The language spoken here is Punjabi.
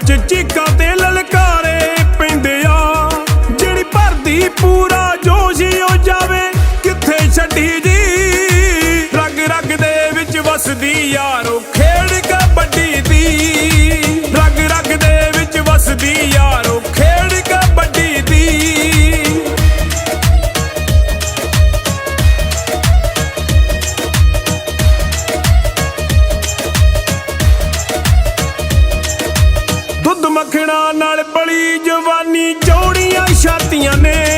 ਵਿੱਚ ਚੀਕਾਂ ਤੇ ਲਲਕਾਰੇ ਪੈਂਦੇ ਆ। ਜਿਹੜੀ ਭਰਦੀ ਪੂਰਾ ਜੋਸ਼ ਹੋ ਜਾਵੇ ਕਿੱਥੇ ਛੱਡੀ ਜੀ। ਰਗ ਰਗ ਦੇ ਵਿੱਚ ਵਸਦੀ ਯਾਰੋ ਖੇਡ ਕਬੱਡੀ ਦੀ। ਰਗ ਰਗ ਦੇ ਵਿੱਚ ਵਸਦੀ ਯਾਰੋ ਖੇਡ ਕਬੱਡੀ ਦੀ। ਦੁੱਧ ਮੱਖਣਾ ਨਾਲ ਪਲੀ ਜਵਾਨੀ ਚੌੜੀਆਂ ਛਾਤੀਆਂ ਨੇ।